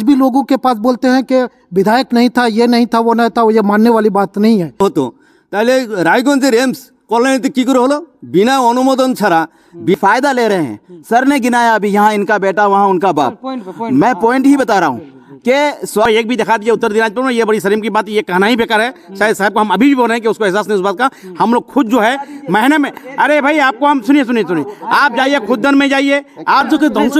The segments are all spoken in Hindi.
आज भी लोगों के पास बोलते हैं कि विधायक नहीं था, ये नहीं था, वो नहीं था, ये मानने वाली बात नहीं है। হতো তাহলে রায়গঞ্জের एम्स कल्याणीতে की করে হলো बिना अनुमोदन छाड़ा फायदा ले रहे हैं। सर ने गिनाया अभी यहाँ इनका बेटा वहाँ उनका बाप। मैं पॉइंट ही बता रहा हूँ कि एक भी दिखा दिया उत्तर दिनाजपुर में, ये बड़ी शर्म की बात, ये कहना ही बेकार है। शायद साहब को हम अभी भी बोल रहे हैं कि उसको एहसास नहीं उस बात का। हम लोग खुद जो है महीने में, अरे भाई आपको हम सुनिए सुनिए सुनिए, आप जाइए खुदन में जाइए, आप जो ध्वंस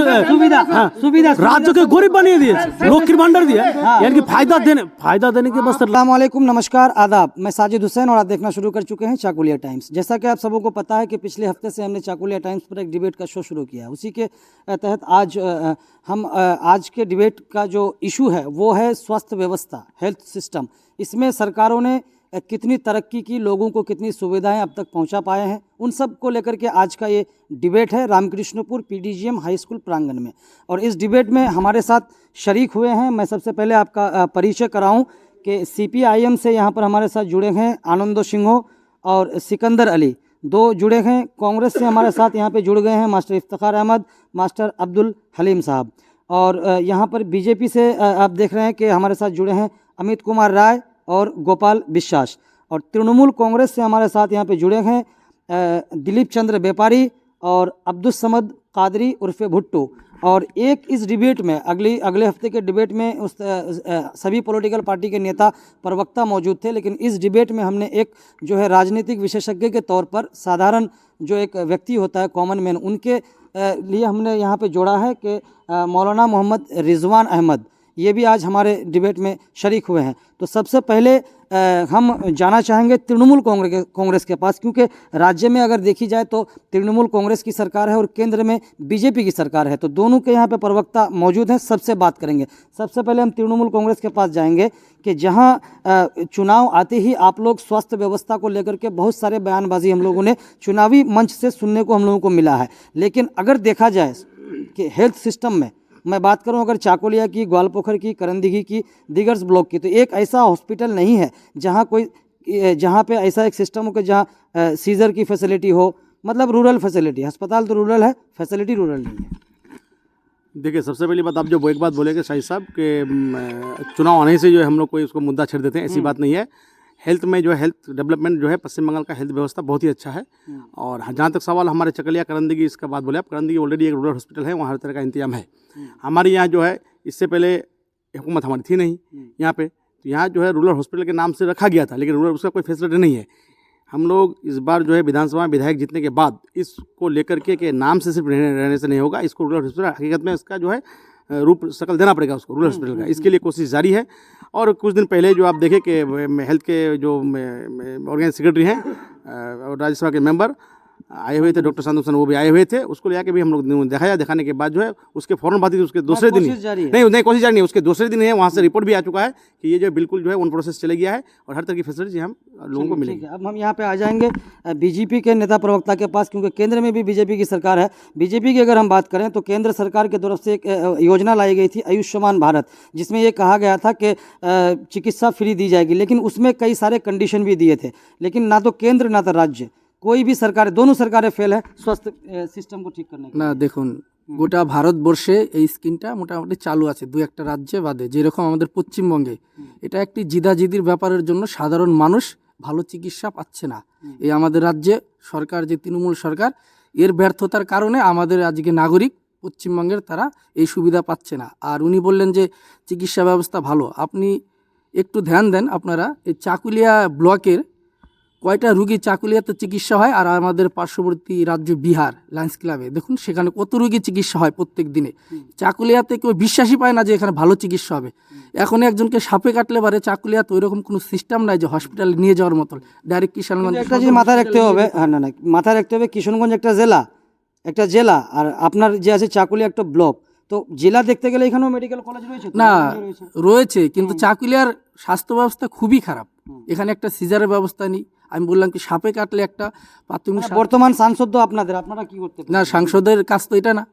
सुविधा राज्य के गरीब बनिए दिए, लक्ष्मी भंडार दिए, यानी कि फायदा देने के बस। अस्सलाम वालेकुम, नमस्कार, आदाब। मैं साजिद हुसैन और आप देखना शुरू कर चुके हैं चाकुलिया टाइम्स। जैसा कि आप सबों को पता है कि पिछले हफ्ते से हमने चाकुलिया टाइम्स पर एक डिबेट का शो शुरू किया। उसी के तहत आज हम आज के डिबेट का जो इशू है वो है स्वास्थ्य व्यवस्था, हेल्थ सिस्टम। इसमें सरकारों ने कितनी तरक्की की, लोगों को कितनी सुविधाएं अब तक पहुंचा पाए हैं, उन सब को लेकर के आज का ये डिबेट है रामकृष्णपुर पीडीजीएम हाई स्कूल प्रांगण में। और इस डिबेट में हमारे साथ शरीक हुए हैं, मैं सबसे पहले आपका परिचय कराऊं कि सीपीआईएम से यहाँ पर हमारे साथ जुड़े हैं आनंदो सिंह और सिकंदर अली, दो जुड़े हैं। कांग्रेस से हमारे साथ यहाँ पे जुड़ गए हैं मास्टर इफ्तिखार अहमद, मास्टर अब्दुल हलीम साहब। और यहाँ पर बीजेपी से आप देख रहे हैं कि हमारे साथ जुड़े हैं अमित कुमार राय और गोपाल विश्वास। और तृणमूल कांग्रेस से हमारे साथ यहाँ पे जुड़े हैं दिलीप चंद्र व्यापारी और अब्दुल समद कादरी उर्फे भुट्टो। और एक इस डिबेट में अगले हफ्ते के डिबेट में उस सभी पॉलिटिकल पार्टी के नेता प्रवक्ता मौजूद थे, लेकिन इस डिबेट में हमने एक जो है राजनीतिक विशेषज्ञ के तौर पर साधारण जो एक व्यक्ति होता है, कॉमन मैन, उनके लिए हमने यहाँ पे जोड़ा है कि मौलाना मोहम्मद रिजवान अहमद, ये भी आज हमारे डिबेट में शरीक हुए हैं। तो सबसे पहले हम जाना चाहेंगे तृणमूल कांग्रेस के पास, क्योंकि राज्य में अगर देखी जाए तो तृणमूल कांग्रेस की सरकार है और केंद्र में बीजेपी की सरकार है। तो दोनों के यहाँ पे प्रवक्ता मौजूद हैं, सबसे बात करेंगे। सबसे पहले हम तृणमूल कांग्रेस के पास जाएंगे कि जहाँ चुनाव आते ही आप लोग स्वास्थ्य व्यवस्था को लेकर के बहुत सारे बयानबाजी हम लोगों ने चुनावी मंच से सुनने को हम लोगों को मिला है। लेकिन अगर देखा जाए कि हेल्थ सिस्टम में मैं बात करूं अगर चाकुलिया की, ग्वालपोखर की, करंदीघी की, दिगर्स ब्लॉक की, तो एक ऐसा हॉस्पिटल नहीं है जहां पे ऐसा एक सिस्टम हो कि जहां सीजर की फैसिलिटी हो, मतलब रूरल फैसिलिटी। अस्पताल तो रूरल है, फैसिलिटी रूरल नहीं है। देखिए, सबसे पहली बात, आप जो एक बात बोले कि शाहिद साहब के चुनाव आने से जो है हम लोग कोई उसको मुद्दा छेड़ देते हैं, ऐसी बात नहीं है। हेल्थ में जो है हेल्थ डेवलपमेंट जो है पश्चिम बंगाल का हेल्थ व्यवस्था बहुत ही अच्छा है। और जहाँ तक सवाल हमारे चकलिया करंदीघी इसका बात बोले आप, करंदीघी ऑलरेडी एक रूरल हॉस्पिटल है, वहाँ हर तरह का इंतजाम है। हमारे यहाँ जो है इससे पहले हुकूमत हमारी थी नहीं यहाँ पे, तो यहाँ जो है रूरल हॉस्पिटल के नाम से रखा गया था, लेकिन रूरल उसका कोई फैसिलिटी नहीं है। हम लोग इस बार जो है विधानसभा में विधायक जीतने के बाद इसको लेकर के नाम से सिर्फ रहने से नहीं होगा, इसको रूरल हॉस्पिटल हकीकत में इसका जो है रूप शकल देना पड़ेगा उसको, रूरल हॉस्पिटल का। इसके लिए कोशिश जारी है। और कुछ दिन पहले जो आप देखें कि हेल्थ के जो ऑर्गेनाइज सेक्रेटरी हैं और राज्यसभा के मेंबर आए हुए थे, डॉक्टर संतोषन, वो भी आए हुए थे, उसको ले आके भी हम लोग दिखाने के बाद जो है उसके फौरन बाद ही उसके दूसरे दिन कोशिश जारी नहीं, उसके दूसरे दिन है, वहाँ से रिपोर्ट भी आ चुका है कि ये जो बिल्कुल जो है ऑन प्रोसेस चले गया है और हर तरह की फैसिलिटी हम लोगों को मिलेगी। अब हम यहाँ पे आ जाएंगे बीजेपी के नेता प्रवक्ता के पास, क्योंकि केंद्र में भी बीजेपी की सरकार है। बीजेपी की अगर हम बात करें तो केंद्र सरकार की तरफ से एक योजना लाई गई थी आयुष्मान भारत, जिसमें ये कहा गया था कि चिकित्सा फ्री दी जाएगी, लेकिन उसमें कई सारे कंडीशन भी दिए थे। लेकिन ना तो केंद्र ना तो राज्य, कोई भी सरकार, दोनों सरकारें फेल है स्वास्थ्य सिस्टम को ठीक करने না। দেখুন, গোটা ভারতবর্ষে এই স্কিমটা মোটামুটি চালু আছে, দু একটা রাজ্যে বাদে। যেরকম আমাদের পশ্চিমবঙ্গে এটা একটি জিদাজিদির ব্যাপারের জন্য সাধারণ মানুষ ভালো চিকিৎসা পাচ্ছে না। এই আমাদের রাজ্যে সরকার, যে তৃণমূল সরকার, এর ব্যর্থতার কারণে আমাদের আজকে নাগরিক পশ্চিমবঙ্গের তারা এই সুবিধা পাচ্ছে না। আর উনি বললেন যে চিকিৎসা ব্যবস্থা ভালো। আপনি একটু ধ্যান দেন, আপনারা এই চাকুলিয়া ব্লকের কয়টা রুগী চাকুলিয়াতে চিকিৎসা হয়, আর আমাদের পার্শ্ববর্তী রাজ্য বিহার লায়ন্স ক্লাবে দেখুন সেখানে কত রুগী চিকিৎসা হয় প্রত্যেক দিনে। চাকুলিয়াতে কেউ বিশ্বাসই পায় না যে এখানে ভালো চিকিৎসা হবে। এখন একজনকে সাপে কাটলে পারে, চাকুলিয়াতে ওইরকম কোনো সিস্টেম নাই যে হসপিটালে নিয়ে যাওয়ার মতন। ডাইরেক্ট কিষানগঞ্জ একটা জিনিস মাথায় রাখতে হবে, মাথায় রাখতে হবে, কিশনগঞ্জ একটা জেলা আর আপনার যে আছে চাকুলিয়া একটা ব্লক। তো জেলা দেখতে গেলে এখানেও মেডিকেল কলেজ রয়েছে না, রয়েছে, কিন্তু চাকুলিয়ার স্বাস্থ্য ব্যবস্থা খুবই খারাপ। এখানে একটা সিজারের ব্যবস্থা নেই। আমি বললাম কি সাপে কাটলে একটা প্রাথমিক, বর্তমান সাংসদ তো আপনারা কি করতে না, সাংসদের কাজ তো এটা না।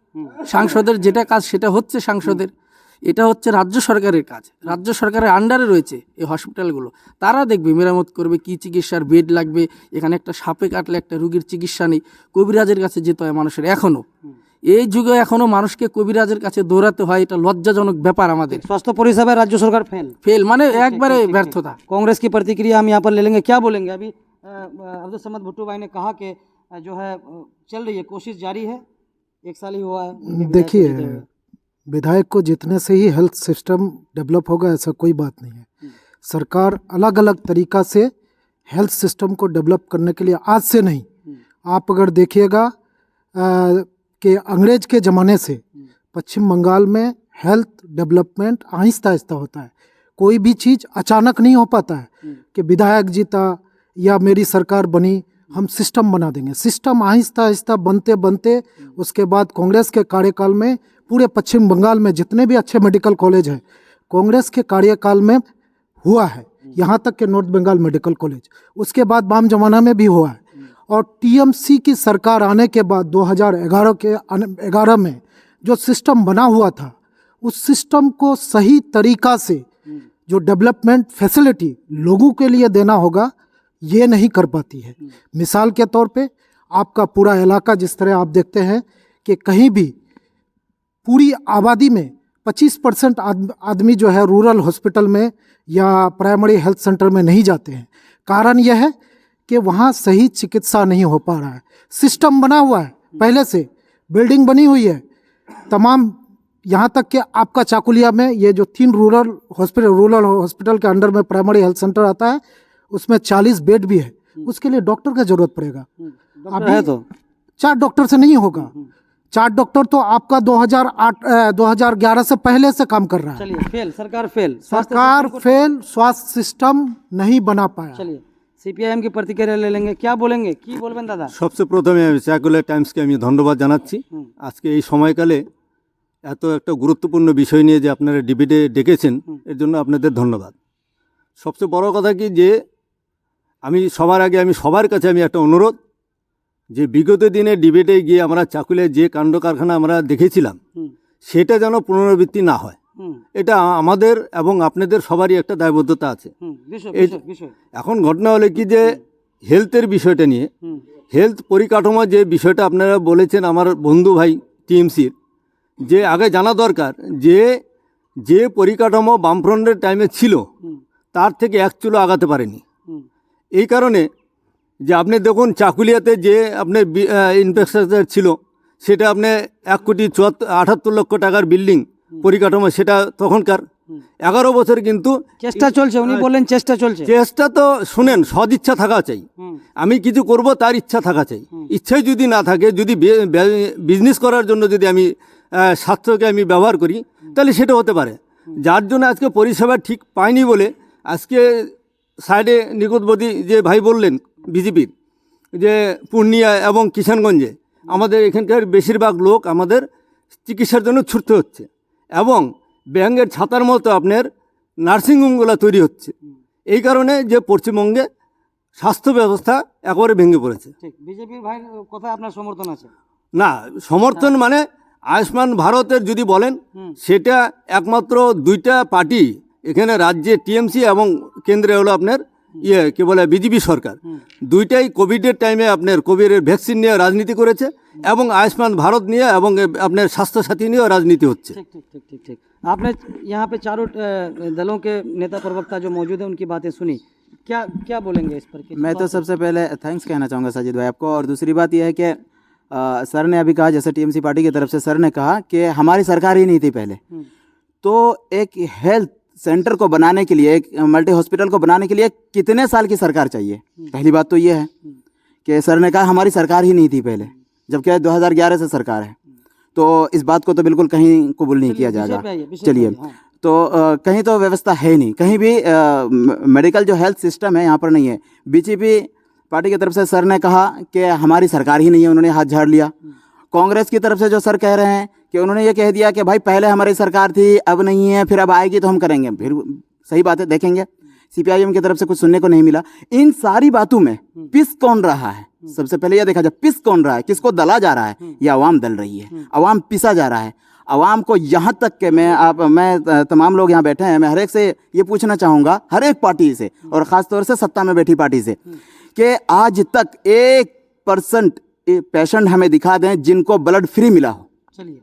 সাংসদের যেটা কাজ সেটা হচ্ছে সাংসদের, এটা হচ্ছে রাজ্য সরকারের কাজ। রাজ্য সরকারের আন্ডারে রয়েছে এই হসপিটালগুলো, তারা দেখবে, মেরামত করবে, কি চিকিৎসার বেড লাগবে। এখানে একটা সাপে কাটলে একটা রুগীর চিকিৎসা নেই, কবিরাজের কাছে যেতে হয় মানুষের এখনও। এই যুগে এখনো মানুষকে কবিরাজের কাছে দৌড়াতে হয়, এটা লজ্জাজনক ব্যাপার আমাদের। स्वास्थ्य परिषेवा राज्य सरकार फेल। ফেল মানে একবারে ব্যর্থতা। कांग्रेस की प्रतिक्रिया हम यहाँ पर ले लेंगे, क्या बोलेंगे? अभी अब्दुल समद भुट्टो भाई ने कहा कि जो है चल रही है, कोशिश जारी है, 1 साल ही हुआ है। देखिए, विधायक को जीतने से ही हेल्थ सिस्टम डेवलप होगा ऐसा कोई बात नहीं है। सरकार अलग अलग तरीका से हेल्थ सिस्टम को डेवलप करने के लिए, आज से नहीं, आप अगर देखिएगा कि अंग्रेज के ज़माने से पश्चिम बंगाल में हेल्थ डेवलपमेंट आहिस्ता आहिस्ता होता है। कोई भी चीज़ अचानक नहीं हो पाता है कि विधायक जीता या मेरी सरकार बनी हम सिस्टम बना देंगे। सिस्टम आहिस्ता आहिस्ता बनते बनते उसके बाद कांग्रेस के कार्यकाल में पूरे पश्चिम बंगाल में जितने भी अच्छे मेडिकल कॉलेज हैं कांग्रेस के कार्यकाल में हुआ है, यहाँ तक कि नॉर्थ बंगाल मेडिकल कॉलेज, उसके बाद वाम जमाना में भी हुआ है। और टीएमसी की सरकार आने के बाद 2011 में जो सिस्टम बना हुआ था उस सिस्टम को सही तरीका से जो डेवलपमेंट फैसिलिटी लोगों के लिए देना होगा ये नहीं कर पाती है। मिसाल के तौर पे आपका पूरा इलाका जिस तरह आप देखते हैं कि कहीं भी पूरी आबादी में 25% आदमी जो है रूरल हॉस्पिटल में या प्राइमरी हेल्थ सेंटर में नहीं जाते हैं। कारण यह है कि वहाँ सही चिकित्सा नहीं हो पा रहा है। सिस्टम बना हुआ है, पहले से बिल्डिंग बनी हुई है तमाम, यहाँ तक कि आपका चाकुलिया में ये जो 3 रूरल हॉस्पिटल के अंडर में प्राइमरी हेल्थ सेंटर आता है उसमें 40 बेड भी है, उसके लिए डॉक्टर का जरूरत पड़ेगा। अभी है तो 4 डॉक्टर से नहीं होगा। 4 डॉक्टर तो आपका 2011 से पहले से काम कर रहा है। चलिए, फेल सरकार, फेल स्वास्थ्य सिस्टम नहीं बना पाया। चलिए, सीपीआईएम की प्रतिक्रिया ले लेंगे, क्या बोलेंगे, কি বলবেন দাদা? সবচেয়ে প্রথমে চাকুলিয়া টাইমসকে আমি ধন্যবাদ জানাচ্ছি আজকে এই সময়কালে এত একটা গুরুত্বপূর্ণ বিষয় নিয়ে যে আপনারা ডিবেটে ডেকেছেন, এর জন্য আপনাদের ধন্যবাদ। সবচেয়ে বড় কথা কি যে আমি সবার কাছে একটা অনুরোধ যে বিগত দিনে ডিবেটে গিয়ে আমরা চাকুলিয়ায় যে কাণ্ড কারখানা আমরা দেখেছিলাম সেটা যেন পুনরাবৃত্তি না হয়, এটা আমাদের এবং আপনাদের সবারই একটা দায়বদ্ধতা আছে। এখন ঘটনা হলে কি যে হেলথের বিষয়টা নিয়ে, হেলথ পরিকাঠামো যে বিষয়টা আপনারা বলেছেন আমার বন্ধু ভাই টিএমসির, যে আগে জানা দরকার যে পরিকাঠামো বামফ্রন্টের টাইমে ছিল তার থেকে 1 চুলো আগাতে পারেনি। এই কারণে যে আপনি দেখুন চাকুলিয়াতে যে আপনার ইনফ্রাস্ট্রাকচার ছিল সেটা আপনি 1,78 লক্ষ টাকার বিল্ডিং পরিকাঠামো, সেটা তখনকার 11 বছর কিন্তু চেষ্টা চলছে। উনি বললেন চেষ্টা চলছে। চেষ্টা তো শুনেন, সদিচ্ছা থাকা চাই, আমি কিছু করব তার ইচ্ছা থাকা চাই। ইচ্ছাই যদি না থাকে, যদি বিজনেস করার জন্য যদি আমি স্বাস্থ্যকে আমি ব্যবহার করি তাহলে সেটা হতে পারে। যার জন্য আজকে পরিষেবা ঠিক পাইনি বলে আজকে সাইডে নিকটবর্তী যে ভাই বললেন বিজেপির, যে পূর্ণিয়া এবং কিষানগঞ্জে আমাদের এখানকার বেশিরভাগ লোক আমাদের চিকিৎসার জন্য ছুটতে হচ্ছে এবং ব্যাঙের ছাতার মতো আপনার নার্সিংহোমগুলো তৈরি হচ্ছে। এই কারণে যে পশ্চিমবঙ্গে স্বাস্থ্য ব্যবস্থা একেবারে ভেঙে পড়েছে। বিজেপির ভাইয়ের কথায় আপনার সমর্থন আছে? না, সমর্থন মানে আয়ুষ্মান ভারতের যদি বলেন সেটা একমাত্র 2টা পার্টি এখানে রাজ্যে টিএমসি এবং কেন্দ্রে হলো আপনার কি বলে বিজেপি সরকার, 2টাই কোভিডের টাইমে আপনার কোভিডের ভ্যাকসিন নিয়ে রাজনীতি করেছে এবং আয়ুষ্মান ভারত নিয়ে এবং আপনার স্বাস্থ্যসাথী নিয়েও রাজনীতি হচ্ছে। ठीक। आपने यहाँ पे चारों दलों के नेता प्रवक्ता जो मौजूद हैं उनकी बातें सुनी, क्या बोलेंगे इस पर? मैं तो सबसे पहले थैंक्स कहना चाहूँगा साजिद भाई आपको। और दूसरी बात यह है कि सर ने अभी कहा, जैसे टीएमसी पार्टी की तरफ से सर ने कहा कि हमारी सरकार ही नहीं थी पहले, तो एक हेल्थ सेंटर को बनाने के लिए, एक मल्टी हॉस्पिटल को बनाने के लिए कितने साल की सरकार चाहिए? पहली बात तो ये है कि सर ने कहा हमारी सरकार ही नहीं थी पहले, जबकि 2011 से सरकार है, तो इस बात को तो बिल्कुल कहीं कबूल नहीं किया जाएगा। चलिए, तो कहीं तो व्यवस्था है नहीं, कहीं भी मेडिकल जो हेल्थ सिस्टम है यहाँ पर नहीं है। बीजेपी पार्टी की तरफ से सर ने कहा कि हमारी सरकार ही नहीं है, उन्होंने हाथ झाड़ लिया। कांग्रेस की तरफ से जो सर कह रहे हैं कि उन्होंने ये कह दिया कि भाई पहले हमारी सरकार थी, अब नहीं है, फिर अब आएगी तो हम करेंगे। फिर सही बात है, देखेंगे। सीपीआईएम की तरफ से कुछ सुनने को नहीं मिला। इन सारी बातों में पिस कौन रहा है? सबसे पहले यह देखा जाए, पिस कौन रहा है, किसको दला जा रहा है? ये अवाम दल रही है, अवाम पिसा जा रहा है। अवाम को यहाँ तक कि मैं तमाम लोग यहाँ बैठे हैं, मैं हर एक से ये पूछना चाहूँगा, हर एक पार्टी से और ख़ास तौर से सत्ता में बैठी पार्टी से, कि आज तक 1% पेशेंट हमें दिखा दें जिनको ब्लड फ्री मिला हो। चलिए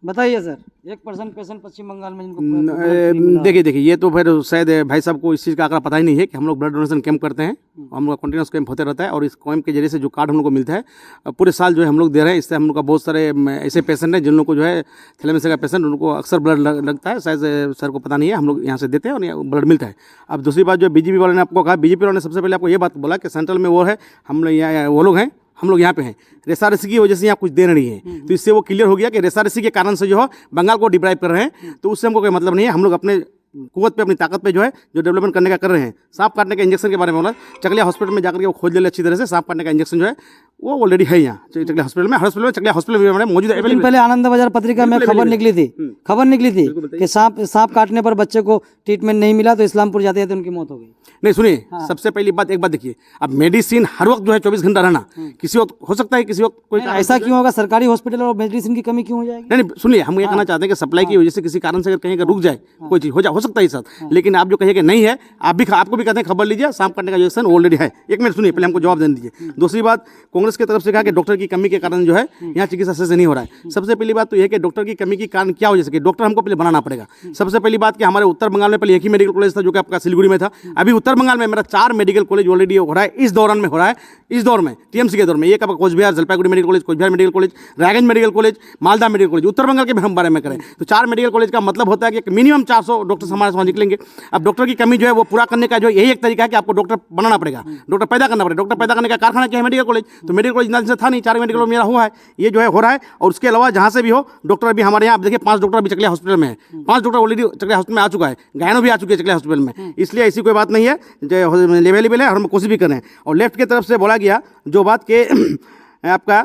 बताइए सर, 1% पेशेंट पश्चिम बंगाल में जिनको फ्री मिला। देखिए ये तो फिर शायद भाई साहब को इस चीज़ का आंकड़ा पता ही नहीं है कि हम लोग ब्लड डोनेशन कैंप करते हैं, हम लोग कंटिन्यूस कैंप होते रहता है और इस कैंप के जरिए से जो कार्ड हम लोग को मिलता है पूरे साल जो है हम लोग दे रहे हैं। इससे हम लोग का बहुत सारे ऐसे पेशेंट हैं जिन लोगों को जो है थैलेसेमिया का पेशेंट उनको अक्सर ब्लड लगता है, शायद सर को पता नहीं है, हम लोग यहाँ से देते हैं और ब्लड मिलता है। अब दूसरी बात जो बीजेपी वाले ने आपको कहा, बीजेपी वाले ने सबसे पहले आपको ये बात बोला कि सेंट्रल में वो है, हम लोग यहाँ वो लोग हैं, हम लोग यहाँ पे हैं, रेसारेसी की वजह से यहाँ कुछ दे नहीं है। तो इससे वो क्लियर हो गया कि रेसारेसी के कारण से जो है बंगाल को डिप्राइव कर रहे हैं, तो उससे हमको कोई मतलब नहीं है। हम लोग अपने कुवत पे अपनी ताकत पे जो है जो डेवलपमेंट करने का कर रहे हैं। सांप काटने के इंजेक्शन के बारे में बोला, चकलिया हॉस्पिटल में जाकर के वो खोज ले अच्छी तरह से, सांप काटने का इंजेक्शन जो है वो ऑलरेडी है यहाँ चकलिया हॉस्पिटल में, चकलिया हॉस्पिटल में मौजूद है। दिन पहले आनंद बाजार पत्रिका में खबर निकली थी कि सांप काटने पर बच्चे को ट्रीटमेंट नहीं मिला तो इस्लामपुर जाते जाते उनकी मौत हो गई। नहीं सुनिए, सबसे पहली बात एक बात देखिए, अब मेडिसिन हर वक्त जो है 24 घंटा रहना, किसी वक्त हो सकता है, किसी वक्त कोई ऐसा क्यों होगा? सरकारी हॉस्पिटल और मेडिसिन की कमी क्यों हो जाएगी? नहीं सुनिए, हम ये कहना चाहते हैं कि सप्लाई की वजह से किसी कारण से अगर कहीं का रुक जाए कोई चीज हो सकता है साथ, लेकिन आप जो कहिए कि नहीं है, आपको भी कहते हैं खबर लीजिए, सांप काटने का इंजेक्शन ऑलरेडी है। एक मिनट सुनिए, पहले हमको जवाब देने दीजिए। दूसरी बात, कांग्रेस की तरफ से कहा कि डॉक्टर की कमी के कारण जो है यहाँ चिकित्सा सही से नहीं हो रहा है। सबसे पहली बात तो यह है कि डॉक्टर की कमी के कारण क्या हो सके, डॉक्टर हमको पहले बनाना पड़ेगा। सबसे पहली बात कि हमारे उत्तर बंगाल में पहले एक ही मेडिकल कॉलेज था जो कि आपका सिलीगुड़ी में था। अभी उत्तर बंगाल में मेरा 4 मेडिकल कॉलेज ऑलरेडी हो रहा है, इस दौरान में हो रहा है, इस दौर में टीएमसी के दौर में। एक आपका Cooch Behar Jalpaiguri medical college, Cooch Behar medical college, Raiganj medical college, Malda medical college, उत्तर बंगाल के हम बारे में करें तो 4 मेडिकल कॉलेज का मतलब होता है कि मिनिमम 400 डॉक्टर हमारे साथ निकलेंगे। अब डॉक्टर की कमी जो है वो पूरा करने का जो यही एक तरीका है कि आपको डॉक्टर बनाना पड़ेगा, डॉक्टर पैदा करना पड़ेगा। डॉक्टर पैदा करने का कारखाना क्या है? Medical college. तो मेडिकल कॉलेज इतना था नहीं, 4 मेडिकल कॉलेज मेरा हुआ है, ये जो है हो रहा है। और उसके अलावा जहाँ से भी हो डॉक्टर अभी हमारे यहाँ देखिए 5 डॉक्टर अभी चकलिया हॉस्पिटल में है, 5 डॉक्टर ऑलरेडी चकलिया हॉस्पिटल में आ चुका है, गायनो भी आ चुके हैं चकलिया हॉस्पिटल में। इसलिए ऐसी कोई बात नहीं है, जो लेवल है और हम कोशिश भी कर रहे हैं। और लेफ्ट की तरफ से बोला गया जो बात के आपका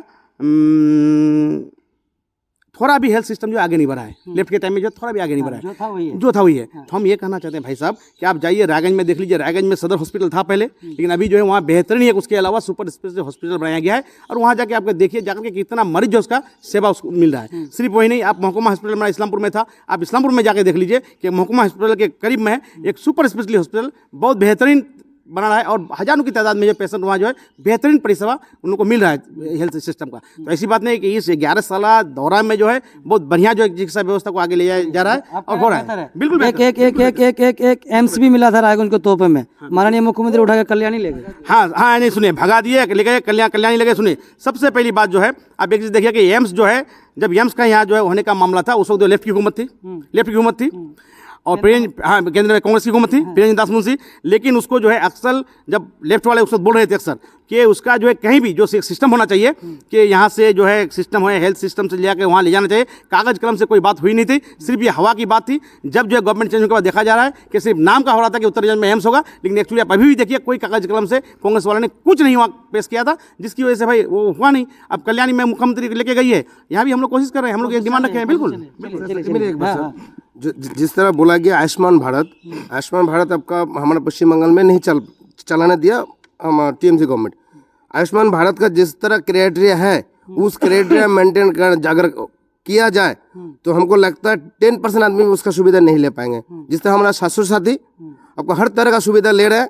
थोड़ा भी हेल्थ सिस्टम जो आगे नहीं बढ़ा है, लेफ्ट के टाइम में जो थोड़ा भी आगे नहीं बढ़ा है, जो था वही है। तो हम ये कहना चाहते हैं भाई साहब कि आप जाइए रायगंज में देख लीजिए, रायगंज में सदर हॉस्पिटल था पहले, लेकिन अभी जो है वहाँ बेहतरीन है, उसके अलावा सुपर स्पेशलिटी हॉस्पिटल बनाया गया है। और वहाँ जाके आपको देखिए जाकर के कितना मरीज जो उसका सेवा उसको मिल रहा है। सिर्फ वही नहीं, आप महकुमा हॉस्पिटल में इस्लामपुर में था, आप इस्लामपुर में जाकर देख लीजिए कि महकुमा हॉस्पिटल के करीब में एक सुपर स्पेशलिटी हॉस्पिटल बहुत बेहतरीन बना रहा है और हजारों की तादाद में जो पेशेंट वहाँ जो है बेहतरीन परिसेवा उनको मिल रहा है हेल्थ सिस्टम का। तो ऐसी बात नहीं कि इस 11 साल दौरान में जो है बहुत बढ़िया जो चिकित्सा व्यवस्था को आगे ले जाया जा रहा है और हो रहा है बिल्कुल। एक एम्स भी मिला था रायगंज को तोहफे में, माननीय मुख्यमंत्री उठा के कल्याणी ले गए। हाँ नहीं सुनिए, भगा दिए लेके कल्याणी लगे। सुनिए, सबसे पहली बात जो है आप एक चीज देखिए कि एम्स जो है, जब एम्स का यहाँ जो है होने का मामला था उस वक्त लेफ्ट की हुकूमत थी और केंद्र में कांग्रेस की हुकूमत थी, प्रियंजन दास मुंशी। लेकिन उसको जो है अक्सर जब लेफ्ट वाले उसको बोल रहे थे अक्सर कि उसका जो है कहीं भी जो सिस्टम होना चाहिए कि यहाँ से जो है सिस्टम है हेल्थ सिस्टम से लेकर वहाँ ले जाना चाहिए, कागज कलम से कोई बात हुई नहीं थी, सिर्फ ये हवा की बात थी। जब जो है गवर्नमेंट चेंज होने के बाद देखा जा रहा है कि सिर्फ नाम का हो रहा था कि उत्तर प्रदेश में एम्स होगा, लेकिन एक्चुअली आप अभी भी देखिए कोई कागज कलम से कांग्रेस वाले ने कुछ नहीं वहाँ पेश किया था, जिसकी वजह से भाई वो हुआ नहीं। अब कल्याणी में मुख्यमंत्री लेके गई है, यहाँ भी हम लोग कोशिश कर रहे हैं, हम लोग एक डिमांड रखे हैं। बिल्कुल जिस तरह बोला गया आयुष्मान भारत आपका हमारे पश्चिम बंगाल में नहीं चलाने दिया हम टीएमसी गवर्नमेंट। आयुष्मान भारत का जिस तरह क्राइटेरिया है उस क्राइटेरिया मेंटेन कर अगर किया जाए तो हमको लगता है 10% आदमी उसका सुविधा नहीं ले पाएंगे। जिस तरह हमारा स्वास्थ्य साथी आपको हर तरह का सुविधा ले रहा है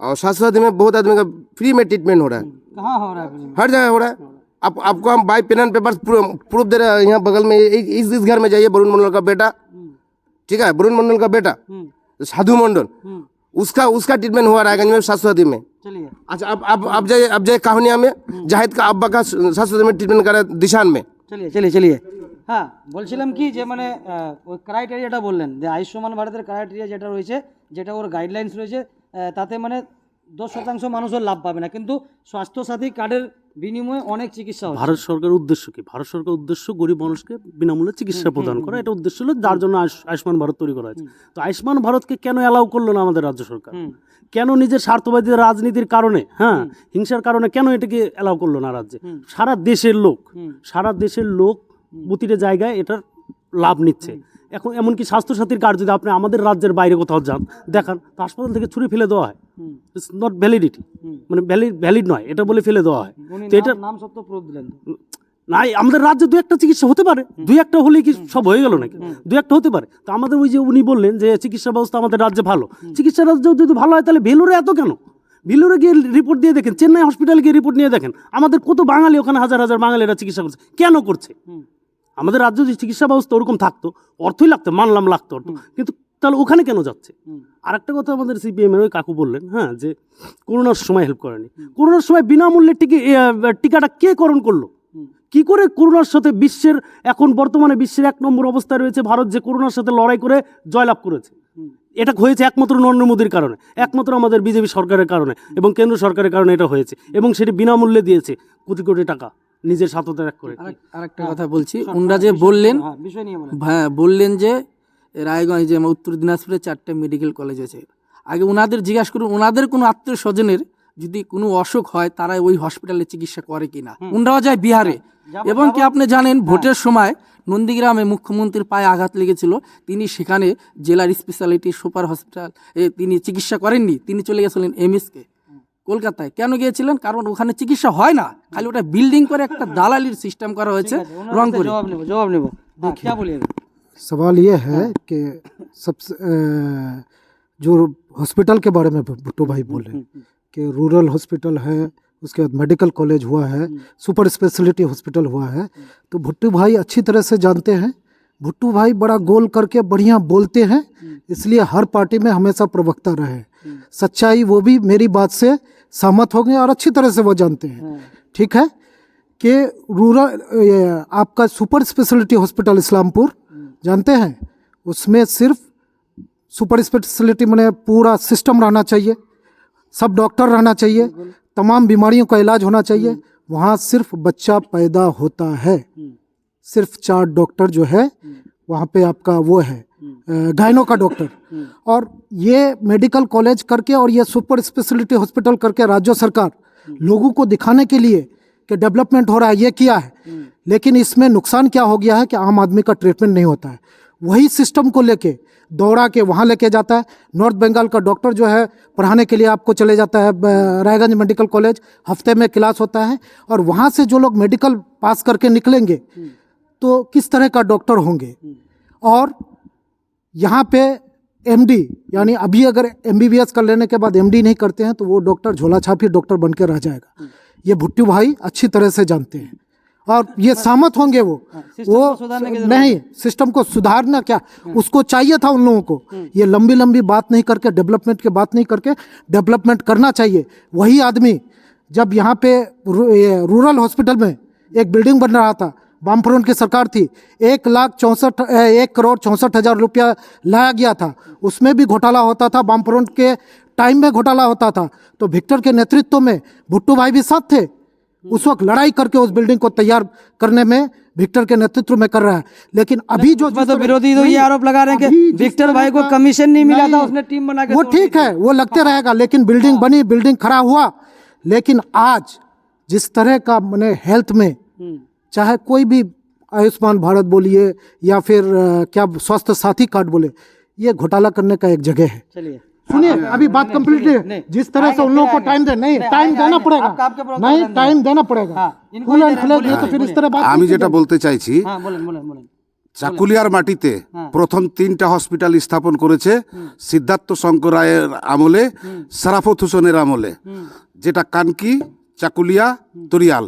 और स्वास्थ्य साथी में बहुत आदमी का फ्री में ट्रीटमेंट हो रहा है। कहाँ हो रहा है? हर जगह हो रहा है। आपको हम by pen and paper proof दे रहे हैं। यहाँ बगल में इस घर में जाइए, वरुण मंडल का बेटा, ठीक है, वरुण मंडल का बेटा साधु मंडल, उसका ट्रीटमेंट हुआ रायगंज में स्वास्थ्य साथी में। चलिए अच्छा अब जाइए काहुनिया में जाहिद का अब्बा का स्वास्थ्य साथी में ट्रीटमेंट करा दिशान में। चलिए হ্যাঁ বলছিলাম কি যে মানে ওই ক্রাইটেরিয়াটা বললেন যে আয়ুষ্মান ভারতের ক্রাইটেরিয়া যেটা রয়েছে, যেটা ওর গাইডলাইন্স রয়েছে, তাতে মানে 10% মানুষও লাভ পাবে না, কিন্তু স্বাস্থ্য সাথী কার্ডের বিনিময়ে অনেক চিকিৎসা হচ্ছে। ভারত সরকারের উদ্দেশ্য কি? ভারত সরকারের উদ্দেশ্য গরিব মানুষকে বিনামূল্যে চিকিৎসা প্রদান করা, এটা উদ্দেশ্য হলো যার জন্য আয়ুষ্মান ভারত তৈরি করা হয়েছে। তো আয়ুষ্মান ভারতকে কেন অ্যালাউ করলো না আমাদের রাজ্য সরকার? কেন নিজের স্বার্থবাদী রাজনীতির কারণে, হিংসার কারণে কেন এটাকে অ্যালাউ করলো না রাজ্যে? সারা দেশের লোক প্রতিটা জায়গায় এটার লাভ নিচ্ছে। এখন এমনকি স্বাস্থ্যসাথীর কার্ড যদি আপনি আমাদের রাজ্যের বাইরে কোথাও যান দেখান, তো হাসপাতাল থেকে ছুরি ফেলে দেওয়া হয়, ইটস নট ভ্যালিডিটি, মানে ভ্যালিড নয় এটা বলে ফেলে দেওয়া হয়। তো এটা নাম সত্য প্রুফ দিলেন না, আমাদের রাজ্যে দু একটা চিকিৎসা হতে পারে, দুই একটা হলে কি সব হয়ে গেল নাকি? দু একটা হতে পারে। তো আমাদের ওই যে উনি বললেন যে চিকিৎসা ব্যবস্থা আমাদের রাজ্যে ভালো, চিকিৎসা রাজ্য যদি ভালো হয় তাহলে ভেলোরে এত কেন? ভেলোরে গিয়ে রিপোর্ট দিয়ে দেখেন, চেন্নাই হসপিটালে গিয়ে রিপোর্ট নিয়ে দেখেন, আমাদের কত বাঙালি ওখানে হাজার হাজার বাঙালিরা চিকিৎসা করছে। কেন করছে? আমাদের রাজ্য যে চিকিৎসা ব্যবস্থা ওরকম থাকতো, অর্থই লাগতো, মানলাম লাগতো অর্থ, কিন্তু তাহলে ওখানে কেন যাচ্ছে? আর একটা কথা আমাদের সিপিএম এর ওই কাকু বললেন, হ্যাঁ, যে করোনার সময় হেল্প করেনি। করোনার সময় বিনামূল্যে টিকাটা কে করণ করলো? কি করে করোনার সাথে বিশ্বের, এখন বর্তমানে বিশ্বের 1 নম্বর অবস্থায় রয়েছে ভারত, যে করোনার সাথে লড়াই করে জয়লাভ করেছে। এটা হয়েছে একমাত্র নরেন্দ্র মোদীর কারণে, একমাত্র আমাদের বিজেপি সরকারের কারণে এবং কেন্দ্র সরকারের কারণে এটা হয়েছে, এবং সেটি বিনামূল্যে দিয়েছে কোটি কোটি টাকা নিজের স্বার্থ ত্যাগ করে। আরেকটা কথা বলছি, ওনারা যে বললেন, বিষয় নিয়ে বলেন। হ্যাঁ বললেন যে রায়গঞ্জ, যে উত্তর দিনাজপুরে 4টে মেডিকেল কলেজ আছে। আগে ওনাদের জিজ্ঞাসা করুন, ওনাদের কোনো আত্মীয় স্বজনের যদি কোনো অসুখ হয় তারা ওই হসপিটালে চিকিৎসা করে কিনা। ওনারাও যায় বিহারে। এবং কি আপনি জানেন, ভোটের সময় নন্দীগ্রামে মুখ্যমন্ত্রীর পায়ে আঘাত লেগেছিল, তিনি সেখানে জেলার স্পেশালিটি সুপার হসপিটাল তিনি চিকিৎসা করেননি, তিনি চলে গেছিলেন এমএসকে কলকাতায়। কেন গিয়েছিলেন? কারণ ওখানে চিকিৎসা হয় না, খালি ওটা বিল্ডিং করে একটা দালালির সিস্টেম করা হয়েছে রংপুরে। जवाब नेब क्या बोलिएगा? सवाल ये है कि सबसे जो हॉस्पिटल के बारे में भुट्टो भाई बोले कि रूरल हॉस्पिटल है, उसके बाद मेडिकल कॉलेज हुआ है, सुपर स्पेशलिटी हॉस्पिटल हुआ है, तो भुट्टो भाई अच्छी तरह से जानते हैं। भुट्टो भाई बड़ा गोल करके बढ़िया बोलते हैं, इसलिए हर पार्टी में हमेशा प्रवक्ता रहे। सच्चाई वो भी मेरी बात से सहमत होंगे और अच्छी तरह से वो जानते हैं। ठीक है कि रूरल आपका सुपर स्पेशलिटी हॉस्पिटल इस्लामपुर जानते हैं, उसमें सिर्फ सुपर स्पेशलिटी मैंने पूरा सिस्टम रहना चाहिए, सब डॉक्टर रहना चाहिए, तमाम बीमारियों का इलाज होना चाहिए। वहाँ सिर्फ बच्चा पैदा होता है, सिर्फ 4 डॉक्टर जो है वहाँ पे आपका वो है गायनो का डॉक्टर। और ये मेडिकल कॉलेज करके और ये सुपर स्पेशलिटी हॉस्पिटल करके राज्य सरकार लोगों को दिखाने के लिए कि डेवलपमेंट हो रहा है ये किया है, लेकिन इसमें नुकसान क्या हो गया है कि आम आदमी का ट्रीटमेंट नहीं होता है। वही सिस्टम को लेके दौड़ा के वहाँ लेके जाता है। नॉर्थ बंगाल का डॉक्टर जो है पढ़ाने के लिए आपको चले जाता है रायगंज मेडिकल कॉलेज, हफ्ते में क्लास होता है, और वहाँ से जो लोग मेडिकल पास करके निकलेंगे तो किस तरह का डॉक्टर होंगे। और यहाँ पे एमडी, यानी अभी अगर एमबीबीएस कर लेने के बाद एमडी नहीं करते हैं तो वो डॉक्टर झोला छापी डॉक्टर बन के रह जाएगा। ये भुट्टो भाई अच्छी तरह से जानते हैं और ये सहमत होंगे। वो नहीं, सिस्टम को सुधारना क्या, उसको चाहिए था उन लोगों को। ये लंबी लंबी बात नहीं करके, डेवलपमेंट की बात नहीं करके डेवलपमेंट करना चाहिए। वही आदमी जब यहाँ पे रूरल हॉस्पिटल में एक बिल्डिंग बन रहा था, वामफ्रंट की सरकार थी, 1,64,000 रुपया लाया गया था, उसमें भी घोटाला होता था, वामफ्रंट के टाइम में घोटाला होता था। तो विक्टर के नेतृत्व में भुट्टो भाई भी साथ थे, उस वक्त लड़ाई करके उस बिल्डिंग को तैयार करने में विक्टर के नेतृत्व में कर रहा है। लेकिन अभी जो तो विरोधी तो ये आरोप लगा रहे हैं कि विक्टर भाई को कमीशन नहीं मिला था, उसने टीम बना के, वो ठीक है, वो लगते रहेगा, लेकिन बिल्डिंग बनी, बिल्डिंग खड़ा हुआ। लेकिन आज जिस तरह का मैंने हेल्थ में, चाहे कोई भी आयुष्मान भारत बोलिए या फिर क्या स्वास्थ्य साथी कार्ड बोले, ये घोटाला करने का एक जगह है। चलिए सुनिए, अभी बात कंप्लीट है। जिस तरह से उन लोगों को टाइम दे, नहीं टाइम देना पड़ेगा, नहीं टाइम देना पड़ेगा, फुल एंड फ्लेज तो फिर इस तरह बात আমি যেটা বলতে চাইছি, हाँ बोलें बोलें बोलें। চাকুলিয়ার মাটিতে প্রথম 3টা হসপিটাল স্থাপন করেছে সিদ্ধার্থ শঙ্কর রায়ের আমলে, সারাফত হোসেনের আমলে, যেটা কানকি, চাকুলিয়া, তরিয়াল।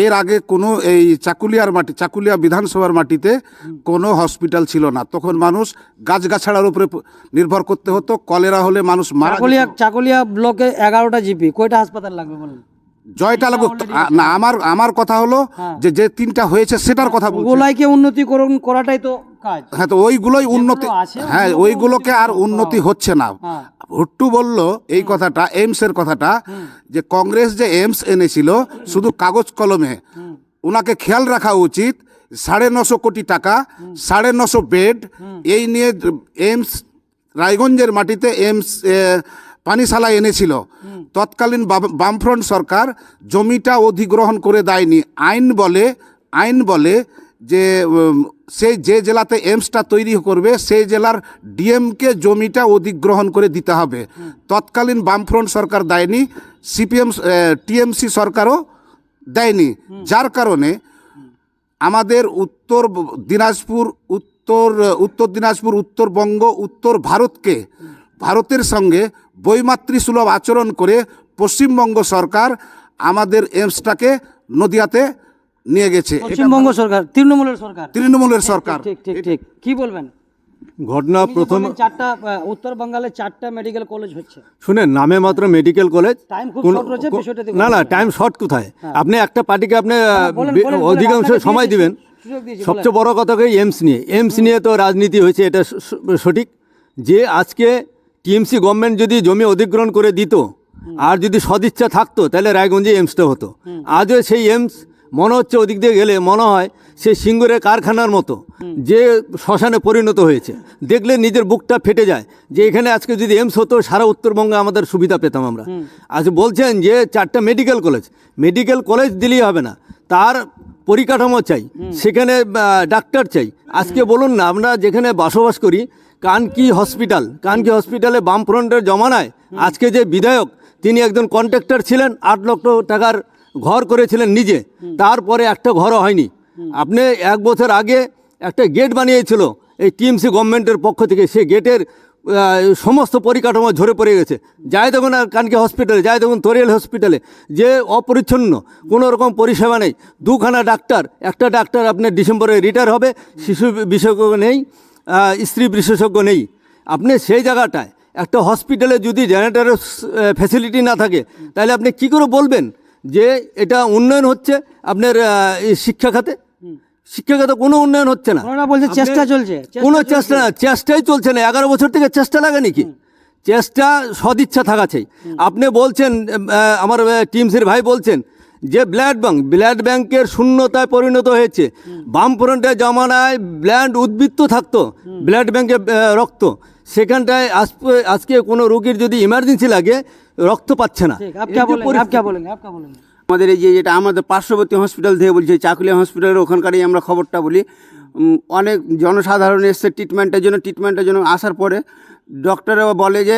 এর আগে কোনো এই চাকুলিয়া বিধানসভার মাটিতে কোনো হসপিটাল ছিল না। তখন মানুষ গাছগাছাড়ার উপরে নির্ভর করতে হতো, কলেরা হলে মানুষ মারা যেত। চাকুলিয়া ব্লকে 11টা জিপি, কয়টা হাসপাতাল লাগবে বলেন? জয়টা লাগুক না, আমার কথা হলো যে 3টা হয়েছে সেটার কথা বলছি। ওগুলাইকে উন্নতিকরণ করাটাই তো কাজ। হ্যাঁ, তো ওইগুলোই উন্নতি, হ্যাঁ ওইগুলোকে আর উন্নতি হচ্ছে না। ভুট্টু বলল এই কথাটা, এইমসের কথাটা, যে কংগ্রেস যে এইমস এনেছিল শুধু কাগজ কলমে, ওনাকে খেয়াল রাখা উচিত। 950 কোটি টাকা, 950 বেড, এই নিয়ে এইমস রায়গঞ্জের মাটিতে এইমস পানিশালা এনেছিল। তৎকালীন বামফ্রন্ট সরকার জমিটা অধিগ্রহণ করে দেয়নি। আইন বলে যে সেই যে জেলাতে এইমসটা তৈরি করবে সেই জেলার ডিএমকে জমিটা অধিগ্রহণ করে দিতে হবে। তৎকালীন বামফ্রন্ট সরকার দেয়নি, সিপিএম টিএমসি সরকারও দেয়নি, যার কারণে আমাদের উত্তর দিনাজপুর, উত্তরবঙ্গ, উত্তর ভারতের সঙ্গে বৈমাতৃসুলভ আচরণ করে পশ্চিমবঙ্গ সরকার আমাদের এইমসটাকে নদিয়াতে নিয়ে গেছে এটা পশ্চিমবঙ্গ সরকার, তৃণমূলের সরকার। তৃণমূলের সরকার। ঠিক ঠিক ঠিক, কি বলবেন? ঘটনা আপনি যে প্রথম বললেন চারটা উত্তর বাঙ্গালে 4টা মেডিকেল কলেজ হচ্ছে, শুনেন, নামে মাত্র মেডিকেল কলেজ, টাইম খুব কোন- শর্ট রয়েছে, বিষয়টা দেখুন। না না, টাইম শর্ট কোথায়? আপনি একটা পার্টিকে আপনি বলেন, বলেন, বলেন, অধিকাংশ আপনাকে সময় দিয়েছি, দিবেন। সুযোগ দিয়েছি, সবচেয়ে বড় কথা কি এমস নিয়ে তো রাজনীতি হয়েছে, এটা সঠিক। যে আজকে টিএমসি গভর্নমেন্ট যদি জমি অধিগ্রহণ করে দিত আর যদি সদিচ্ছা থাকতো, তাহলে রায়গঞ্জে এমসটা হতো। আজও সেই এমস মনে হচ্ছে ওদিক দিয়ে গেলে মনে হয় সেই সিঙ্গুরের কারখানার মতো, যে শ্মশানে পরিণত হয়েছে। দেখলে নিজের বুকটা ফেটে যায় যে এখানে আজকে যদি এমস হতো, সারা উত্তরবঙ্গে আমাদের সুবিধা পেতাম আমরা। আজ বলছেন যে 4টা মেডিকেল কলেজ দিলেই হবে না, তার পরিকাঠামো চাই, সেখানে ডাক্তার চাই। আজকে বলুন না, আমরা যেখানে বসবাস করি, কানকি হসপিটালে বামফ্রন্টের জমানায় আজকে যে বিধায়ক, তিনি একজন কন্ট্রাক্টর ছিলেন, 8 লক্ষ টাকার ঘর করেছিলেন নিজে, তারপরে একটা ঘরও হয়নি। আপনি 1 বছর আগে একটা গেট বানিয়েছিল এই টিএমসি গভর্নমেন্টের পক্ষ থেকে, সেই গেটের সমস্ত পরিকাঠামো ঝরে পড়ে গেছে। যাই দেখুন আর কানকি হসপিটালে, যাই দেখুন তোরিয়াল হসপিটালে, যে অপরিচ্ছন্ন, কোনো রকম পরিষেবা নেই। 2খানা ডাক্তার, একটা ডাক্তার আপনার ডিসেম্বরে রিটায়ার হবে, শিশু বিশেষজ্ঞ নেই, স্ত্রী বিশেষজ্ঞ নেই। আপনি সেই জায়গাটায় একটা হসপিটালে যদি জেনারেটরের ফ্যাসিলিটি না থাকে, তাহলে আপনি কি করে বলবেন যে এটা উন্নয়ন হচ্ছে? আপনার শিক্ষা খাতে কোনো উন্নয়ন হচ্ছে না। ওনারা বলছে চেষ্টা চলছে, কোনো চেষ্টাই চলছে না। 11 বছর থেকে চেষ্টা লাগে নাকি? চেষ্টা, সদিচ্ছা থাকা চাই। আপনি বলছেন, আমার টিএমসির ভাই বলছেন যে ব্লাড ব্যাংকের শূন্যতায় পরিণত হয়েছে। বামফ্রন্টের জমানায় ব্লাড উদ্বৃত্ত থাকতো, ব্লাড ব্যাংকে রক্ত, সেখানটায় আজকে কোনো রোগীর যদি ইমার্জেন্সি লাগে, রক্ত পাচ্ছে না। আমাদের এই যে যেটা আমাদের পার্শ্ববর্তী হসপিটাল থেকে বলছি, চাকুলিয়া হসপিটালের ওখানকারই আমরা খবরটা বলি। অনেক জনসাধারণ এসছে ট্রিটমেন্টের জন্য আসার পরে ডক্টররা বলে যে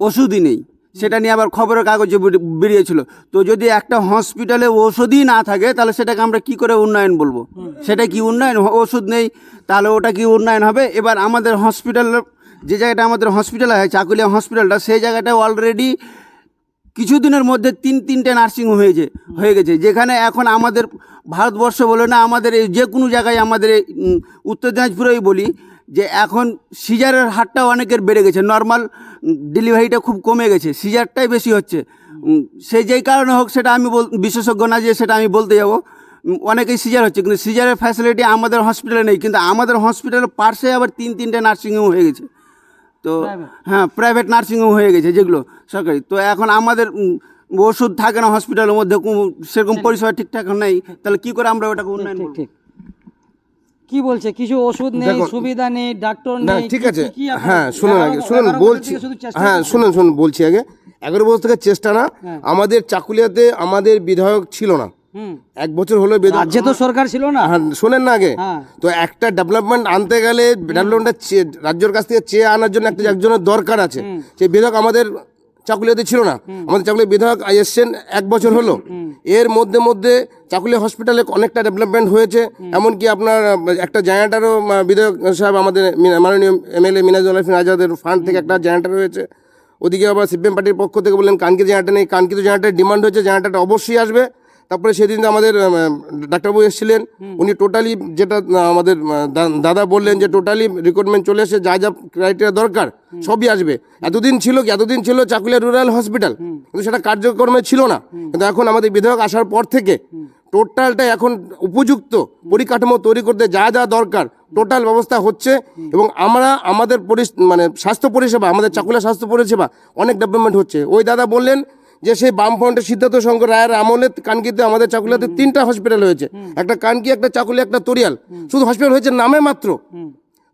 ওষুধই নেই। সেটা নিয়ে আবার খবরের কাগজে বেরিয়েছিল। তো যদি একটা হসপিটালে ওষুধই না থাকে, তাহলে সেটাকে আমরা কি করে উন্নয়ন বলবো? সেটা কি উন্নয়ন? ওষুধ নেই, তাহলে ওটা কি উন্নয়ন হবে? এবার আমাদের হসপিটাল, যে জায়গাটা আমাদের হসপিটাল হয় চাকুলিয়া হসপিটালটা, সেই জায়গাটা অলরেডি কিছুদিনের মধ্যে 3টে নার্সিংহোম হয়ে গেছে, যেখানে এখন আমাদের ভারতবর্ষ বলে না, আমাদের যে কোনো জায়গায়, আমাদের উত্তর দিনাজপুরেই বলি যে এখন সিজারের হারটাও অনেকের বেড়ে গেছে। নর্মাল ডেলিভারিটা খুব কমে গেছে, সিজারটাই বেশি হচ্ছে। সেই যেই কারণে হোক, সেটা আমি বিশেষজ্ঞ না যে সেটা আমি বলতে যাব, অনেকেই সিজার হচ্ছে, কিন্তু সিজারের ফ্যাসিলিটি আমাদের হসপিটালে নেই। কিন্তু আমাদের হসপিটালের পাশে আবার 3টে নার্সিংহোম হয়ে গেছে। তো হ্যাঁ, প্রাইভেট নার্সিংহোম হয়ে গেছে যেগুলো সরকারি। তো এখন আমাদের ওষুধ থাকে না হসপিটালের মধ্যে, সেরকম পরিষেবা ঠিকঠাক নেই, তাহলে কি করে আমরা ওটাকে উন্নয়ন করব? কি বলছে? কিছু ওষুধ নেই, সুবিধা নেই, ডাক্তার নেই। ঠিক আছে, হ্যাঁ শুনুন বলছি আগে। 11 বছর থেকে চেষ্টা না, আমাদের চাকুলিয়াতে আমাদের বিধায়ক ছিল না, 1 বছর হলো রাজ্যে তো সরকার ছিল না। শোনেন না আগে, তো একটা ডেভেলপমেন্ট আনতে গেলে ডেভেলপমেন্টটা রাজ্যের কাছ থেকে চেয়ে আনার জন্য একজনের দরকার আছে। সেই বিধায়ক আমাদের চাকুলিয়াতে ছিল না। আমাদের চাকুলিয়া বিধায়ক এসছেন 1 বছর হলো। এর মধ্যে চাকুলিয়া হসপিটালে অনেকটা ডেভেলপমেন্ট হয়েছে। এমনকি আপনার একটা জেনারেটারও বিধায়ক সাহেব, আমাদের মাননীয় এমএলএ মিনাজুল আলফিন আজাদের ফান্ড থেকে একটা জেনারেটার হয়েছে। ওদিকে আবার সিপিএম পার্টির পক্ষ থেকে বললেন কানকি জেনারেটার নেই, কানকি তো জেনারেটার ডিমান্ড হয়েছে, জেনারেটারটা অবশ্যই আসবে। তারপরে সেদিন আমাদের ডাক্তারবাবু এসেছিলেন, উনি টোটালি যেটা আমাদের দাদা বললেন যে টোটালি রিক্রুটমেন্ট চলে এসে, যা যা ক্রাইটেরিয়া দরকার সবই আসবে। এতদিন ছিল চাকুলিয়া রুরাল হসপিটাল, কিন্তু সেটা কার্যক্রমে ছিল না। কিন্তু এখন আমাদের বিধায়ক আসার পর থেকে টোটালটা এখন উপযুক্ত পরিকাঠামো তৈরি করতে যা যা দরকার টোটাল ব্যবস্থা হচ্ছে। এবং আমরা আমাদের স্বাস্থ্য পরিষেবা, আমাদের চাকুলিয়া স্বাস্থ্য পরিষেবা অনেক ডেভেলপমেন্ট হচ্ছে। ওই দাদা বললেন যে সেই বামফ্রন্টের সিদ্ধার্থ শঙ্কর রায়ের আমলে কানকিতে, আমাদের চাকুলিয়াতে 3টা হসপিটাল হয়েছে, একটা কানকি, একটা চাকুলিয়া, একটা তোরিয়াল। শুধু হসপিটাল হয়েছে নামে মাত্র,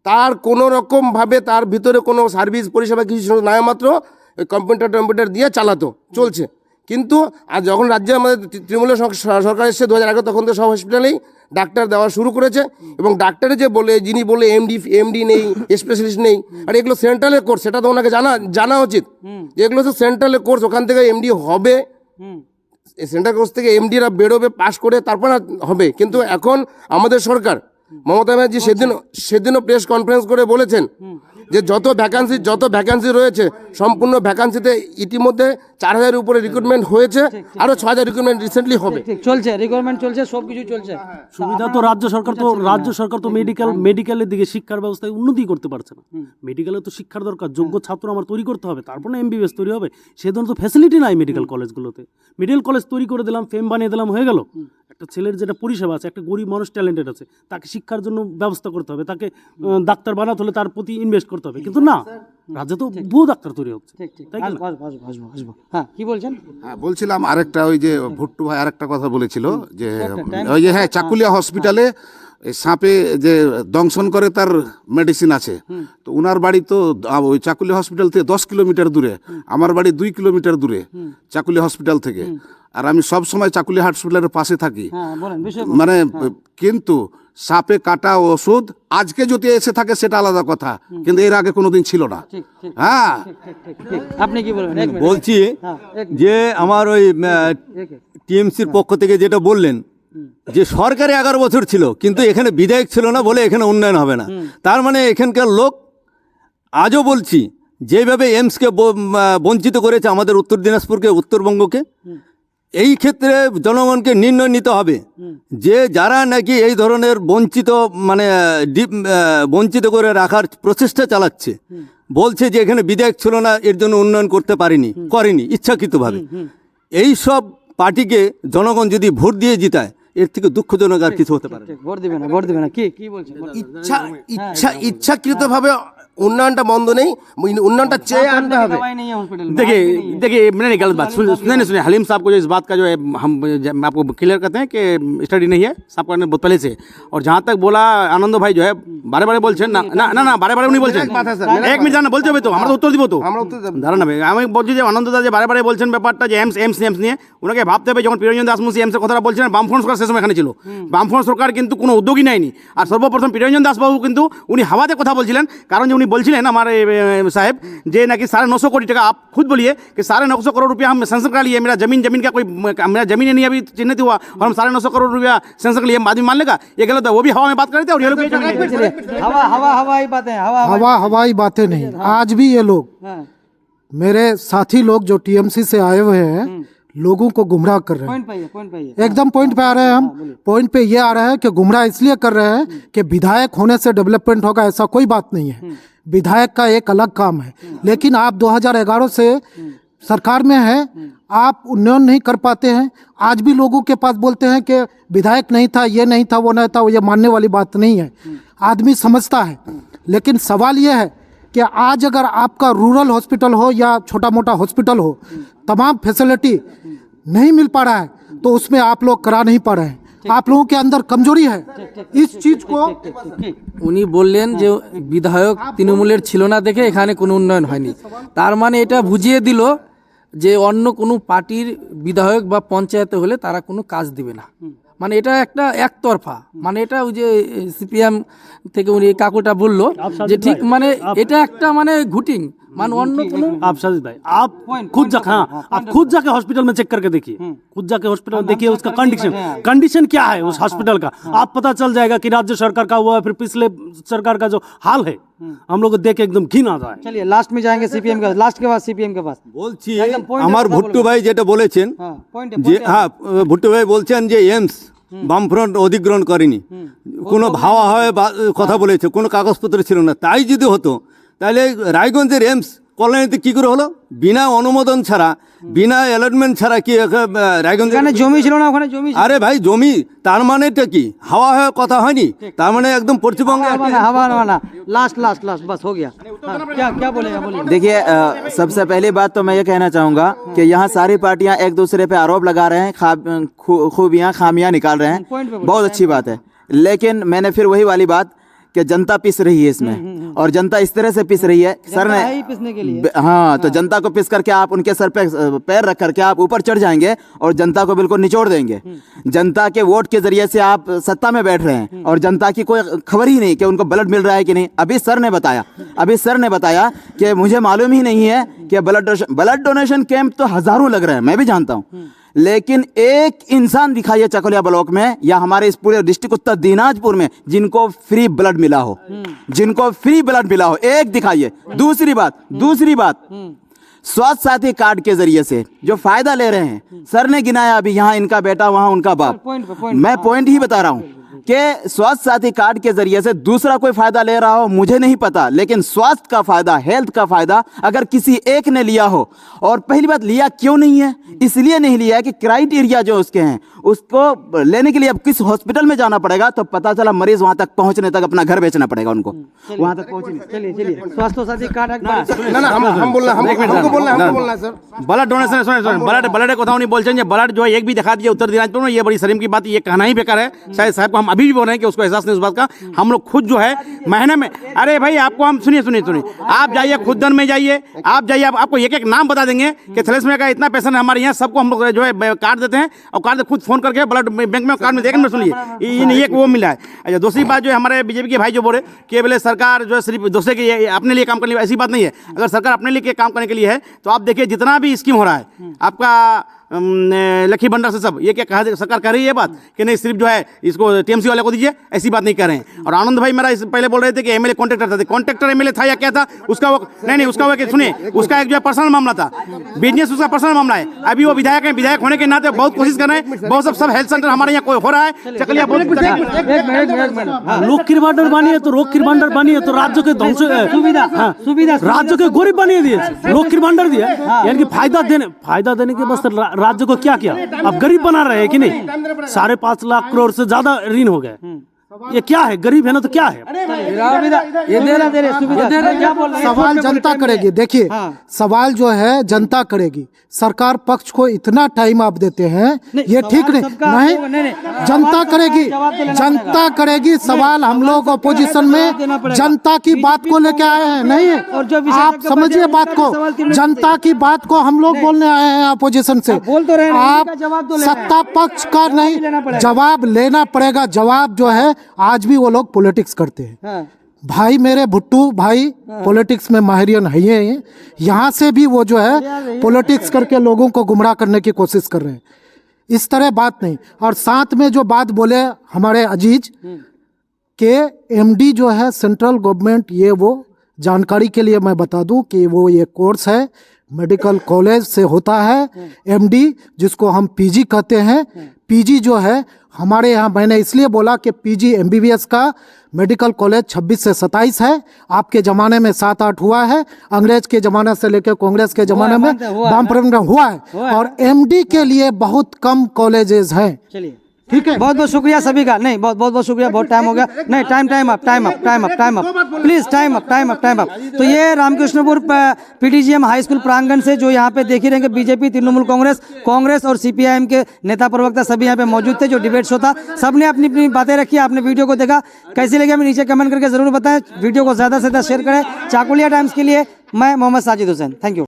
তার কোনো রকম ভাবে তার ভিতরে কোনো সার্ভিস পরিষেবা কিছু নামে মাত্র কম্পিউটার দিয়ে চালাতো, চলছে। কিন্তু আজ যখন রাজ্যে আমাদের তৃণমূলের সরকার এসেছে 2011, তখন তো সব হসপিটালেই ডাক্তার দেওয়া শুরু করেছে। এবং ডাক্তারে যে যিনি বলে এমডি নেই, স্পেশালিস্ট নেই, আর এগুলো সেন্ট্রালের কোর্স, সেটা তো ওনাকে জানা উচিত যে এগুলো তো সেন্ট্রালের কোর্স, ওখান থেকে এমডি হবে, সেন্ট্রাল কোর্স থেকে এমডিরা বেরোবে, পাশ করে তারপর হবে। কিন্তু এখন আমাদের সরকার, মমতা ব্যানার্জি সেদিনও প্রেস কনফারেন্স করে বলেছেন যে যত ভ্যাকান্সি রয়েছে সম্পূর্ণ ভ্যাকান্সিতে ইতিমধ্যে 4000-এর উপরে রিক্রুটমেন্ট হয়েছে, আরও 6000 রিক্রুটমেন্ট রিসেন্টলি হবে। ঠিক চলছে, রিকোয়ারমেন্ট চলছে, সব কিছু চলছে। সুবিধা তো রাজ্য সরকার তো মেডিকেলের দিকে শিক্ষার ব্যবস্থায় উন্নতি করতে পারছে না। মেডিকেলে তো শিক্ষার দরকার, যোগ্য ছাত্র আমার তৈরি করতে হবে, তারপরে এমবিবিএস তৈরি হবে। সে ধরনের তো ফ্যাসিলিটি নাই মেডিকেল কলেজগুলোতে। মেডিকেল কলেজ তৈরি করে দিলাম, ফেম বানিয়ে দিলাম, হয়ে গেল। একটা ছেলের যেটা পরিষেবা আছে, একটা গরিব মানুষ ট্যালেন্টেড আছে, তাকে শিক্ষার জন্য ব্যবস্থা করতে হবে, তাকে ডাক্তার বানাতে হলে তার প্রতি ইনভেস্ট করতে হবে। কিন্তু না, রাজ্যে তো বহু ডাক্তার তৈরি হচ্ছে, তাই না? হ্যাঁ, কি বলছেন? হ্যাঁ, বলছিলাম আরেকটা, ওই যে ভুট্টু ভাই আরেকটা কথা বলেছিল যে ওই যে হ্যাঁ চাকুলিয়া হসপিটালে এই সাপে যে দংশন করে তার মেডিসিন আছে। তো উনার বাড়ি তো ওই চাকুলিয়া হসপিটাল থেকে 10 কিলোমিটার দূরে, আমার বাড়ি 2 কিলোমিটার দূরে চাকুলিয়া হসপিটাল থেকে। আর আমি সব সময় চাকুলিয়া হসপিটালের পাশে থাকি। মানে কিন্তু সাপে কাটা ওষুধ আজকে যদি এসে থাকে সেটা আলাদা কথা, কিন্তু এর আগে কোনোদিন ছিল না। হ্যাঁ, আপনি কি বলবেন? বলছি যে আমার ওই টিএমসির পক্ষ থেকে যেটা বললেন যে সরকারে 11 বছর ছিল, কিন্তু এখানে বিধায়ক ছিল না বলে এখানে উন্নয়ন হবে না। তার মানে এখানকার লোক, আজও বলছি, যেভাবে এমসকে বঞ্চিত করেছে আমাদের উত্তর দিনাজপুরকে, উত্তরবঙ্গকে, এই ক্ষেত্রে জনগণকে নির্ণয় নিতে হবে যে যারা নাকি এই ধরনের বঞ্চিত করে রাখার প্রচেষ্টা চালাচ্ছে, বলছে যে এখানে বিধায়ক ছিল না এর জন্য উন্নয়ন করতে করেনি ইচ্ছাকৃতভাবে, এই সব পার্টিকে জনগণ যদি ভোট দিয়ে জিতায়, এর থেকে দুঃখজনক আর কিছু হতে পারে। ভোট দিবে না কি বলছেন? ইচ্ছাকৃতভাবে उन्नयन बंद नहीं, उन्नयन চেয়ে আনতে হবে। देखिए मैंने गलत बात सुनिए हलीम साहब को जो इस बात का जो है हम आपको क्लियर करते हैं कि स्टडी नहीं है साहब का बहुत पहले से। और जहाँ तक बोला आनंद भाई जो है बारे बारे बोलছেন না না না না বারে বারে উনি বলছেন, এক মিনিট জানা বলতে হবে তো, আমরা উত্তর দিব তো, দাঁড়ান না ভাই। আমি বলছি যে আনন্দ দা যে বারে বারে বলছেন ব্যাপারটা যে এমস নিয়ে, ওনাকে ভাবতে হবে যখন প্রিয়রঞ্জন দাস মুন্সি এমসের কথাটা বলছিলেন, বামফ্রন্ট সরকার সে সময় এখানে ছিল, বামফ্রন্ট সরকার কিন্তু কোনো উদ্যোগই নেয়নি। আর সর্বপ্রথম প্রিয়রঞ্জন দাস বাবু কিন্তু উনি হাওয়াতে কথা বলছিলেন, কারণ যে উনি বলছিলেন हमारे साहब जे ना कि 950 करोड़ टका, आप खुद बोलिए कि 950 करोड़ रुपया हम सेंसर करा लिए, मेरा जमीन का कोई, मेरा जमीन नहीं अभी चिन्हित हुआ और हम 950 करोड़ रुपया सेंसर के लिए आदमी मान लेगा, ये गलत है। वो भी हवा में बात कर रहे थे और ये लोग हवाई बातें नहीं। आज भी ये लोग, मेरे साथी लोग जो टीएमसी से आए हुए हैं, लोगों को गुमराह कर रहे हैं। एकदम पॉइंट पे आ रहे हैं हम। पॉइंट पे ये आ रहा है कि गुमराह इसलिए कर रहे हैं कि विधायक होने से डेवलपमेंट होगा, ऐसा कोई बात नहीं है। विधायक का एक अलग काम है, लेकिन आप 2011 से सरकार में है, आप उन्नयन नहीं कर पाते हैं। आज भी लोगों के पास बोलते हैं कि विधायक नहीं था, ये नहीं था, वो नहीं था, ये मानने वाली बात नहीं है। आदमी समझता है, लेकिन सवाल ये है कि आज अगर आपका रूरल हॉस्पिटल हो या छोटा मोटा हॉस्पिटल हो, तमाम फैसिलिटी नहीं मिल पा रहा है, तो उसमें आप लोग करा नहीं पा रहे हैं। आप लोगों के अंदर कमजोरी है इस चीज को। উনি বললেন যে বিধায়ক তৃণমূলের ছিল না দেখে এখানে কোনো উন্নয়ন হয়নি, তার মানে এটা বুঝিয়ে দিল যে অন্য কোনো পার্টির বিধায়ক বা পঞ্চায়েতে হলে তারা কোনো কাজ দিবে না। মানে এটা একটা একতরফা, মানে এটা ওই যে সিপিএম থেকে উনি কাকুটা বললো যে ঠিক, মানে এটা একটা মানে ঘুটিং, मान आप साजिद भाई आप खुद जाके, हाँ आप खुद जाके हॉस्पिटल में चेक करके देखिए, खुद जाके हॉस्पिटल में देखिए उसका कंडीशन क्या है उस हॉस्पिटल का, आप पता चल जाएगा कि राज्य सरकार का हुआ है फिर पिछले सरकार का जो हाल है, हम लोग देख के एकदम घिन आ रहा है। चलिए लास्ट में जाएंगे सीपीएम के, लास्ट के बाद सीपीएम के पास বলছি আমার ভুট্টু ভাই যেটা বলেছেন যে, হ্যাঁ ভুট্টু ভাই বলছেন যে এমস বামফ্রন্ট অধিগ্রহণ করেনি, কোনো ভাবা হয় কথা বলেছে, কোনো কাগজপত্র ছিল না। তাই যদি হতো তাহলে রায়গঞ্জের এমস কল্যাণীতে কি করে হলো? বিনা অনুমোদন ছাড়া, বিনা অ্যালটমেন্ট ছাড়া কি রায়গঞ্জে জমি ছিল না? ওখানে জমি, আরে ভাই জমি, তার মানেটা কি? হাওয়া হয়ে কথা হয়নি, তার মানে একদম পশ্চিমবঙ্গে हवा ना। लास्ट बस हो गया। क्या बोलेगा बोलिए। देखिए सबसे पहली बात तो मैं ये कहना चाहूँगा कि यहाँ सारी पार्टियाँ एक दूसरे पे आरोप लगा रहे हैं, खूबियाँ खामियाँ निकाल रहे हैं, बहुत अच्छी बात है। लेकिन मैंने फिर वही वाली बात कि जनता पिस रही है इसमें, और जनता इस तरह से पिस रही है सर ने, पिसने के लिए हाँ, तो जनता को पिस करके आप उनके सर पे पैर रख करके आप ऊपर चढ़ जाएंगे और जनता को बिल्कुल निचोड़ देंगे। जनता के वोट के जरिए से आप सत्ता में बैठ रहे हैं और जनता की कोई खबर ही नहीं कि उनको ब्लड मिल रहा है कि नहीं। अभी सर ने बताया कि मुझे मालूम ही नहीं है कि ब्लड डोनेशन कैंप तो हजारों लग रहे हैं, मैं भी जानता हूँ, लेकिन एक इंसान दिखाइए चाकुलिया ब्लॉक में या हमारे इस पूरे डिस्ट्रिक्ट उत्तर दिनाजपुर में जिनको फ्री ब्लड मिला हो, जिनको फ्री ब्लड मिला हो, एक दिखाइए। दूसरी बात स्वास्थ्य साथी कार्ड के जरिए से जो फायदा ले रहे हैं, सर ने गिनाया अभी, यहाँ इनका बेटा वहाँ उनका बाप, मैं पॉइंट ही बता रहा हूँ कि स्वास्थ्य साथी कार्ड के जरिए से दूसरा कोई फायदा ले रहा हो मुझे नहीं पता, लेकिन स्वास्थ्य का फायदा, हेल्थ का फायदा अगर किसी एक ने लिया हो, और पहली बात लिया क्यों नहीं है, इसलिए नहीं लिया है कि क्राइटेरिया जो उसके हैं उसको लेने के लिए अब किस हॉस्पिटल में जाना पड़ेगा, तो पता चला मरीज वहां तक पहुंचने तक अपना घर बेचना पड़ेगा उनको, वहां तक पहुंचने। चलिए स्वास्थ्य साथी कार्ड ना हम बोलना है सर। ब्लड डोनेशन, सुनिए ब्लड को नहीं बोल चाहिए, ब्लड जो है एक भी दिखा दिया उत्तर दिनाजपुर में, ये बड़ी शर्म की बात, ये कहना ही बेकार है। शायद साहब को हम अभी भी बोल रहे हैं कि उसको एहसास नहीं उस बात का। हम लोग खुद जो है महीने में, अरे भाई आपको हम सुनिए, आप जाइए खुदन में जाइए, आप जाइए, आपको एक एक नाम बता देंगे कि थैलेसीमिया का इतना पेशेंट हमारे यहाँ, सबको हम लोग जो है कार्ड देते हैं, और कार्ड खुद फोन करके ब्लड बैंक में कार्ड में देखने में सुनिए ये वो मिला है। अच्छा, दूसरी बात जो है हमारे बीजेपी के भाई जो बोले कि बोले सरकार जो है सिर्फ दूसरे के अपने लिए काम करने, ऐसी बात नहीं है। अगर सरकार अपने लिए काम करने के लिए है तो आप देखिए जितना भी स्कीम हो रहा है आपका लकी भंडार से सब, ये क्या कहा सरकार कह रही है बात कि नहीं सिर्फ जो है इसको टीएमसी वाले को दीजिए, ऐसी बात नहीं कर रहे हैं। और आनंद भाई मेरा पहले बोल रहे थे कि एमएलए कॉन्ट्रैक्टर था, कॉन्ट्रैक्टर एमएलए था या क्या था उसका वो नहीं उसका वो सुनिए, उसका एक जो है पर्सनल मामला था, बिजनेस उसका पर्सनल मामला है। अभी वो विधायक है, विधायक होने के नाते बहुत कोशिश कर रहे हैं, बहुत सब हेल्थ सेंटर हमारे यहाँ हो रहा है। चकलिया लोग किरबांडर बानिए तो रोग किरबांडर बानिए तो राज्य के ध्वंस सुविधा राज्य के गरीब बनिए दिए, लोग किरबांडर दिए, यानी कि फायदा देने के बस राज्य को क्या किया, अब गरीब बना रहे हैं कि नहीं। 5.5 लाख करोड़ से ज्यादा ऋण हो गए, ये क्या है, गरीब है ना तो क्या है। सवाल जनता करेगी, देखिए सवाल जो है जनता करेगी, सरकार पक्ष को इतना टाइम आप देते हैं ये ठीक नहीं, जनता करेगी सवाल। हम लोग अपोजिशन में जनता की बात को लेके आए हैं, नहीं आप समझिए बात को, जनता की बात को हम लोग बोलने आए हैं अपोजिशन से। आप सत्ता पक्ष का नहीं, जवाब लेना पड़ेगा। जवाब जो है आज भी वो लोग पॉलिटिक्स करते हैं। भाई मेरे भुट्टू भाई पॉलिटिक्स में माहिरियन है ही, यहाँ से भी वो जो है पॉलिटिक्स करके लोगों को गुमराह करने की कोशिश कर रहे हैं। इस तरह बात नहीं। और साथ में जो बात बोले हमारे अजीज के एमडी जो है सेंट्रल गवर्नमेंट, ये वो जानकारी के लिए मैं बता दूं कि वो ये कोर्स है मेडिकल कॉलेज से होता है, एमडी जिसको हम पीजी कहते हैं। पीजी जो है हमारे यहाँ, मैंने इसलिए बोला कि पीजी एमबीबीएस का मेडिकल कॉलेज 26 से 27 है। आपके ज़माने में 7-8 हुआ है, अंग्रेज के ज़माने से लेकर कांग्रेस के ज़माने में वामपंथ हुआ है। और एमडी के लिए बहुत कम कॉलेजेस हैं। चलिए ठीक है, बहुत बहुत शुक्रिया सभी का। नहीं बहुत शुक्रिया, बहुत टाइम हो गया। नहीं time up please, time up. तो ये रामकृष्णपुर पीटीजीएम हाई स्कूल प्रांगण से जो यहाँ पे देख ही रहेंगे, बीजेपी, तृणमूल कांग्रेस और सीपीआईएम के नेता प्रवक्ता सभी यहाँ पे मौजूद थे। जो डिबेट्स होता सबने अपनी अपनी बातें रखी। आपने वीडियो को देखा, कैसी लगी हमें नीचे कमेंट करके जरूर बताएं। वीडियो को ज्यादा से ज्यादा शेयर करें। चाकुलिया टाइम्स के लिए मैं मोहम्मद साजिद हुसैन, थैंक यू।